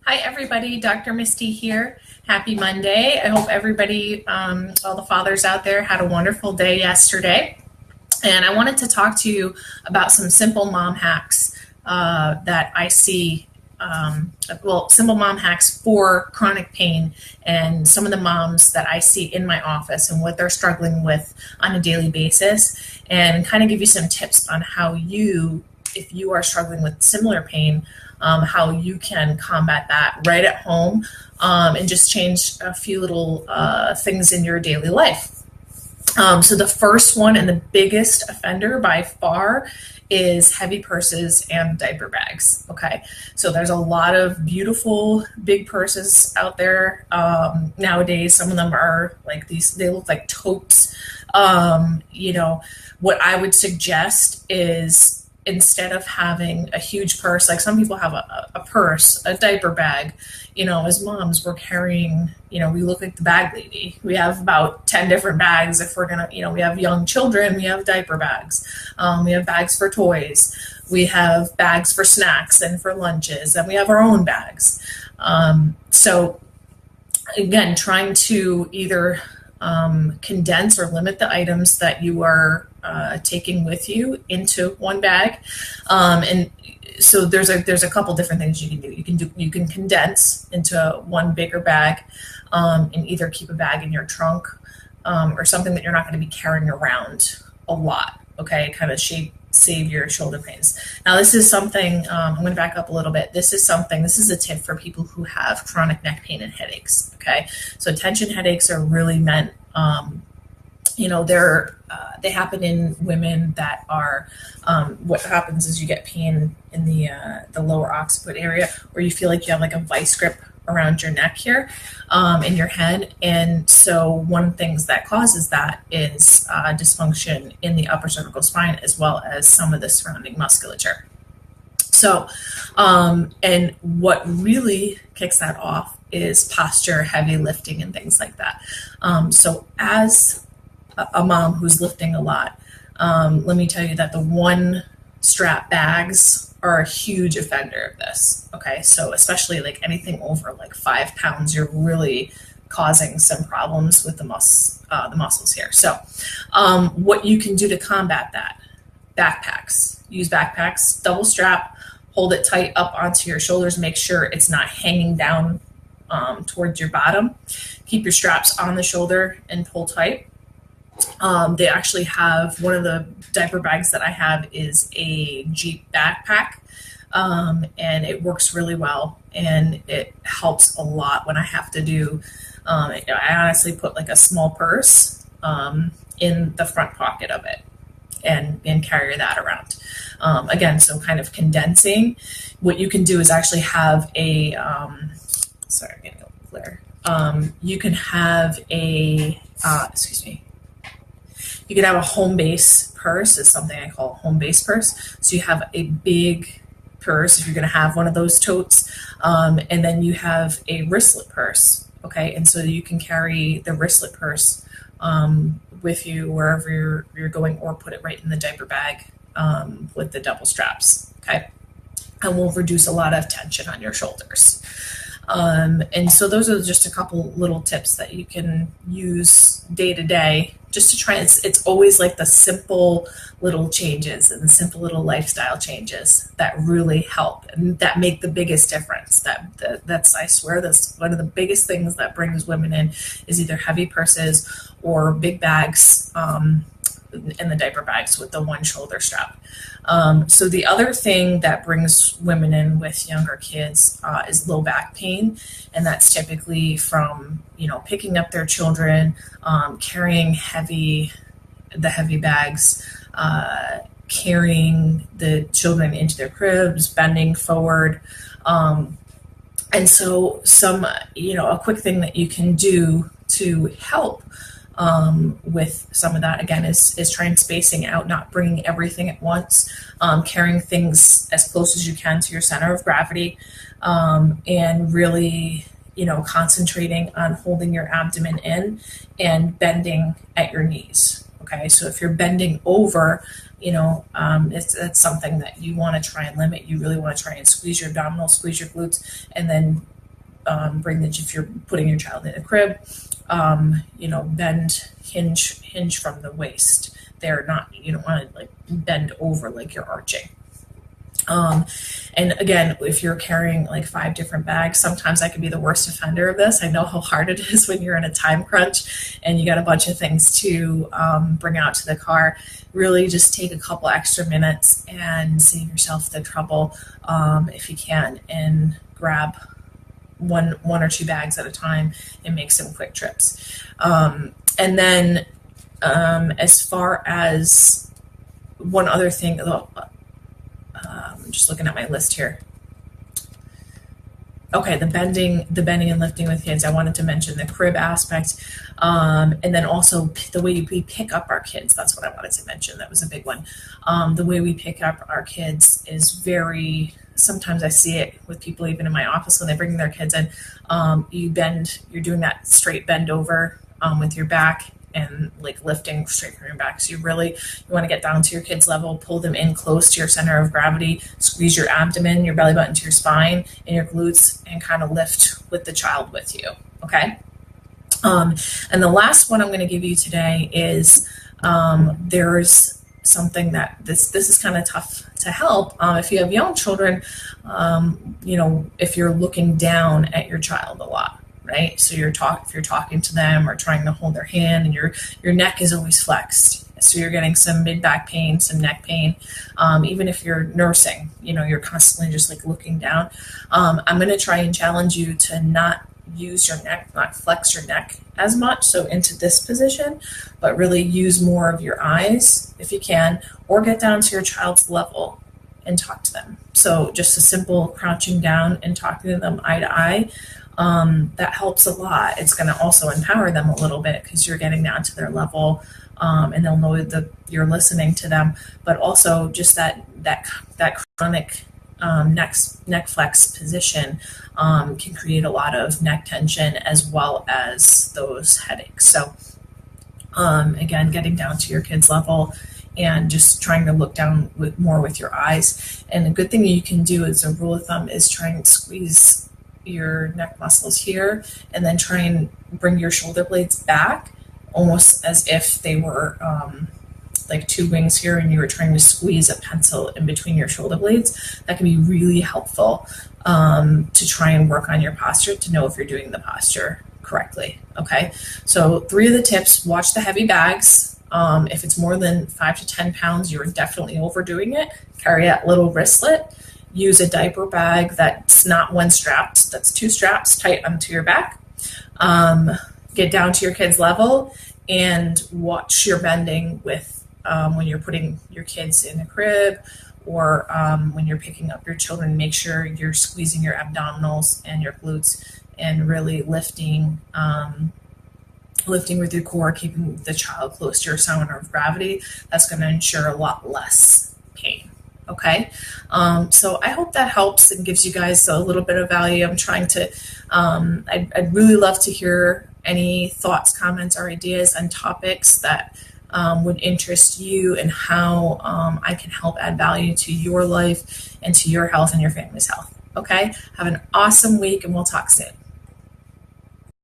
Hi, everybody. Dr. Misty here. Happy Monday. I hope everybody, all the fathers out there, had a wonderful day yesterday. And I wanted to talk to you about some simple mom hacks that I see. Simple mom hacks for chronic pain and some of the moms that I see in my office and what they're struggling with on a daily basis, and kind of give you some tips on how you, if you are struggling with similar pain, how you can combat that right at home, and just change a few little things in your daily life. So the first one and the biggest offender by far is heavy purses and diaper bags. Okay, so there's a lot of beautiful big purses out there nowadays. Some of them are like these; they look like totes. What I would suggest is, instead of having a huge purse, like some people have a purse, a diaper bag, as moms, we're carrying, we look like the bag lady. We have about 10 different bags. If we're going to, we have young children, we have diaper bags. We have bags for toys. We have bags for snacks and for lunches, and we have our own bags. So again, trying to either condense or limit the items that you are taking with you into one bag. And so there's a couple different things you can do. You can condense into one bigger bag, and either keep a bag in your trunk, or something that you're not going to be carrying around a lot. Okay, kind of save your shoulder pains. Now, this is something, I'm going to back up a little bit. This is a tip for people who have chronic neck pain and headaches. Okay, so tension headaches are really meant, they happen in women that are, what happens is you get pain in the lower occiput area, where you feel like you have like a vice grip around your neck here, in your head. And so one of the things that causes that is dysfunction in the upper cervical spine, as well as some of the surrounding musculature. So, and what really kicks that off is posture, heavy lifting, and things like that. So as a mom who's lifting a lot, let me tell you that the one strap bags are a huge offender of this. Okay, so especially like anything over like 5 pounds, you're really causing some problems with the muscles here. So, what you can do to combat that: backpacks. Use backpacks, double strap, hold it tight up onto your shoulders. Make sure it's not hanging down towards your bottom. Keep your straps on the shoulder and pull tight. They actually have, one of the diaper bags that I have is a Jeep backpack, and it works really well, and it helps a lot when I have to do. I honestly put like a small purse in the front pocket of it, and carry that around. Again, so kind of condensing. What you can do is actually have a sorry, I'm getting a little clear. You can have a excuse me. You could have a home base purse, is something I call a home base purse. So you have a big purse if you're going to have one of those totes, and then you have a wristlet purse. Okay, and so you can carry the wristlet purse with you wherever you're going, or put it right in the diaper bag with the double straps. Okay, and will reduce a lot of tension on your shoulders. And so those are just a couple little tips that you can use day to day, just to try. It's always like the simple little changes and the simple little lifestyle changes that really help and that make the biggest difference. That's, I swear, that's one of the biggest things that brings women in, is either heavy purses or big bags, in the diaper bags with the one shoulder strap. So the other thing that brings women in with younger kids is low back pain, and that's typically from picking up their children, carrying the heavy bags, carrying the children into their cribs, bending forward. And so a quick thing that you can do to help with some of that, again, is trying spacing out, not bringing everything at once, carrying things as close as you can to your center of gravity, and really, concentrating on holding your abdomen in and bending at your knees. Okay, so if you're bending over, it's something that you want to try and limit. You really want to try and squeeze your abdominals, squeeze your glutes, and then if you're putting your child in a crib, bend, hinge from the waist. They're not, you don't want to like bend over like you're arching. And again, if you're carrying like 5 different bags, sometimes I can be the worst offender of this. I know how hard it is when you're in a time crunch and you got a bunch of things to bring out to the car. Really just take a couple extra minutes and save yourself the trouble, if you can, and grab one or 2 bags at a time and make some quick trips. And then as far as one other thing, I'm just looking at my list here. Okay, the bending and lifting with kids. I wanted to mention the crib aspect, and then also the way we pick up our kids. That's what I wanted to mention. That was a big one. The way we pick up our kids is very. Sometimes I see it with people even in my office when they bring their kids in. You're doing that straight bend over with your back and like lifting straight from your back. So you want to get down to your kids' level, pull them in close to your center of gravity, squeeze your abdomen, your belly button to your spine and your glutes, and kind of lift with the child with you. Okay. And the last one I'm going to give you today is there's something that this is kind of tough to help if you have young children. If you're looking down at your child a lot. Right? So if you're talking to them or trying to hold their hand, and your neck is always flexed. So you're getting some mid-back pain, some neck pain. Even if you're nursing, you're constantly just like looking down. I'm going to try and challenge you to not use your neck, not flex your neck as much. So into this position, but really use more of your eyes if you can, or get down to your child's level and talk to them. So just a simple crouching down and talking to them eye to eye. That helps a lot. It's going to also empower them a little bit because you're getting down to their level, and they'll know that you're listening to them. But also just that chronic neck flex position can create a lot of neck tension as well as those headaches. So again, getting down to your kids' level and just trying to look down more with your eyes. And a good thing you can do as a rule of thumb is try and squeeze your neck muscles here, and then try and bring your shoulder blades back almost as if they were like 2 wings here, and you were trying to squeeze a pencil in between your shoulder blades. That can be really helpful to try and work on your posture, to know if you're doing the posture correctly. Okay, so 3 of the tips: watch the heavy bags. If it's more than 5 to 10 pounds, you're definitely overdoing it. Carry that little wristlet. Use a diaper bag that's not 1 strap, that's 2 straps tight onto your back. Get down to your kids' level and watch your bending with when you're putting your kids in a crib, or when you're picking up your children. Make sure you're squeezing your abdominals and your glutes and really lifting with your core, keeping the child close to your center of gravity. That's going to ensure a lot less pain. Okay, so I hope that helps and gives you guys a little bit of value. I'm trying to, I'd really love to hear any thoughts, comments, or ideas on topics that would interest you, and how I can help add value to your life and to your health and your family's health. Okay, have an awesome week, and we'll talk soon.